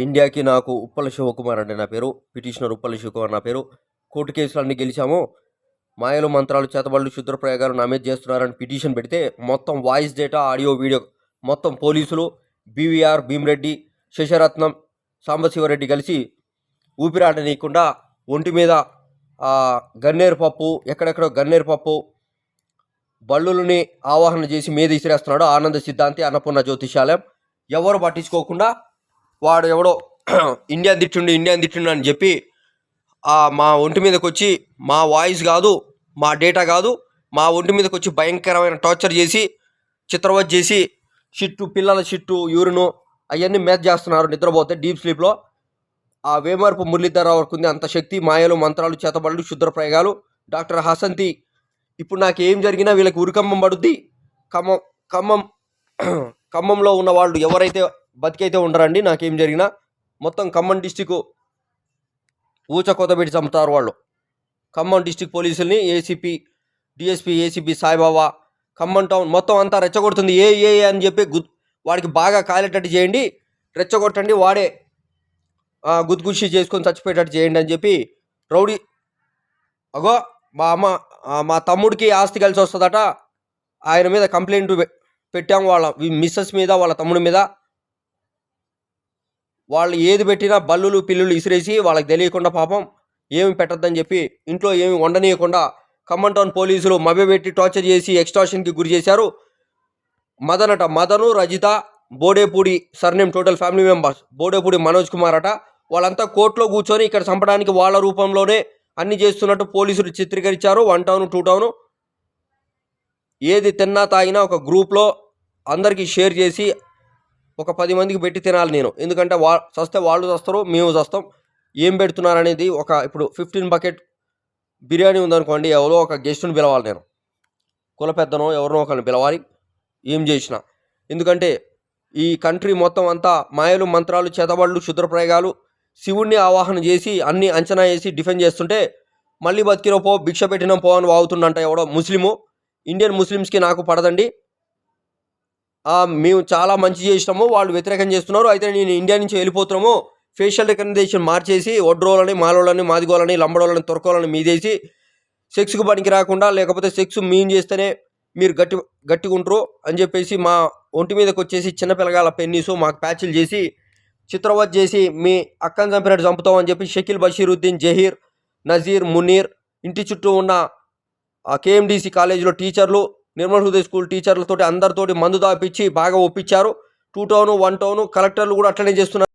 ఇండియాకి నాకు ఉప్పల శివకుమార్ అండి నా పేరు. పిటిషనర్ ఉప్పల శివకుమార్ నా పేరు. కోర్టు కేసులన్నీ గెలిచాము. మాయలు, మంత్రాలు, చేతబడులు, క్షుద్ర ప్రయోగాలు నా మీద చేస్తున్నారని పిటిషన్ పెడితే మొత్తం వాయిస్ డేటా, ఆడియో, వీడియో మొత్తం పోలీసులు, బీవీఆర్, భీమిరెడ్డి, శశరత్నం, సాంబశివరెడ్డి కలిసి ఊపిరాడనీయకుండా ఒంటి మీద గన్నేరు పప్పు, ఎక్కడెక్కడో గన్నేరు పప్పు, బల్లులని ఆవాహన చేసి మీద ఇసిరేస్తున్నాడు. ఆనంద సిద్ధాంతి, అన్నపూర్ణ జ్యోతిషాలయం. ఎవరు పట్టించుకోకుండా వాడు ఎవడో ఇండియన్ తిట్టిండు అని చెప్పి మా ఒంటి మీదకి వచ్చి మా వాయిస్ కాదు, మా డేటా కాదు, మా ఒంటి మీదకి వచ్చి భయంకరమైన టార్చర్ చేసి, చిత్రవత్ చేసి, పిల్లల యూరిను అవన్నీ మ్యాచ్ చేస్తున్నారు నిద్రపోతే డీప్ స్లీప్లో. ఆ వేమర్పు మురళీధరరావు వరకు ఉంది అంత శక్తి. మాయలు, మంత్రాలు, చేతబడులు, క్షుద్ర ప్రయోగాలు. డాక్టర్ హసంతి ఇప్పుడు నాకు ఏం జరిగినా వీళ్ళకి ఉరికమ్మం పడుద్ది. ఖమ్మంలో ఉన్న వాళ్ళు ఎవరైతే బతికైతే ఉండరండి. నాకేం జరిగినా మొత్తం ఖమ్మం డిస్టిక్ ఊచకోతబెట్టి చంపుతారు వాళ్ళు. ఖమ్మం డిస్టిక్ పోలీసుల్ని, ACP, DSP, ACP Saibaba, Khammam town మొత్తం అంతా రెచ్చగొడుతుంది. ఏ అని చెప్పి వాడికి బాగా కాలేటట్టు చేయండి, రెచ్చగొట్టండి, వాడే గుద్గుషి చేసుకొని చచ్చిపోయేటట్టు చేయండి అని చెప్పి రౌడీ. అగో మా తమ్ముడికి ఆస్తి కలిసి వస్తుందట, ఆయన మీద కంప్లైంట్ పెట్టాము, వాళ్ళ మిస్సెస్ మీద, వాళ్ళ తమ్ముడి మీద. వాళ్ళు ఏది పెట్టినా బల్లులు పిల్లులు ఇసిరేసి వాళ్ళకి తెలియకుండా పాపం ఏమి పెట్టద్దని చెప్పి ఇంట్లో ఏమి వండనీయకుండా ఖమ్మం టౌన్ పోలీసులు మభ్యపెట్టి టార్చర్ చేసి ఎక్స్టార్షన్కి గురి చేశారు. మదను, Rajitha, Bodepudi surname total family members, Bodepudi Manoj Kumar అట. వాళ్ళంతా కోర్టులో కూర్చొని ఇక్కడ చంపడానికి వాళ్ళ రూపంలోనే అన్ని చేస్తున్నట్టు పోలీసులు చిత్రీకరించారు. 1 టౌన్ 2 టౌను ఏది తిన్నా తాగినా ఒక గ్రూప్లో అందరికీ షేర్ చేసి ఒక 10 మందికి పెట్టి తినాలి నేను. ఎందుకంటే చస్తే వాళ్ళు చస్తారు, మేము చస్తాం. ఏం పెడుతున్నారు అనేది ఇప్పుడు 15 బకెట్ బిర్యానీ ఉందనుకోండి, ఎవరో ఒక గెస్ట్ని పిలవాలి నేను, కుల పెద్దనో ఎవరినో ఒకరిని పిలవాలి ఏం చేసినా. ఎందుకంటే ఈ కంట్రీ మొత్తం అంతా మాయలు, మంత్రాలు, చేతబడులు, క్షుద్ర ప్రయోగాలు, శివుణ్ణి ఆవాహన చేసి అన్ని అంచనా వేసి డిఫెండ్ చేస్తుంటే మళ్ళీ బతికినో పో, భిక్ష పెట్టినో పో అని వాగుతుందంట ఎవడో ముస్లిము. ఇండియన్ ముస్లిమ్స్కి నాకు పడదండి. మేము చాలా మంచి చేసినాము, వాళ్ళు వ్యతిరేకం చేస్తున్నారు, అయితే నేను ఇండియా నుంచి వెళ్ళిపోతున్నాము, ఫేషియల్ రికగ్నిషన్ మార్చేసి ఒడ్రోలని, మాలోళ్ళని, మాదిగోళ్ళని, లంబడోళ్ళని, తొరకోళ్ళని మీదేసి సెక్స్కు పనికి రాకుండా, లేకపోతే సెక్స్ మేము చేస్తేనే మీరు గట్టిగా ఉంటారు అని చెప్పేసి మా ఒంటి మీదకి వచ్చేసి చిన్నపిల్లగాల పెన్నీసు మాకు ప్యాచ్లు చేసి చిత్రవత్ చేసి మీ అక్కని చంపినట్టు చంపుతామని చెప్పి షకీల్, బషీరుద్దీన్, జహీర్, నజీర్, మునీర్, ఇంటి చుట్టూ ఉన్న కేఎండిసి కాలేజీలో టీచర్లు, నిర్మల్ హృదయ స్కూల్ టీచర్లతోటి అందరితోటి మందు దాపిచ్చి బాగా ఒప్పించారు. 2 టౌను 1 టౌను కలెక్టర్లు కూడా అట్లనే చేస్తున్నారు.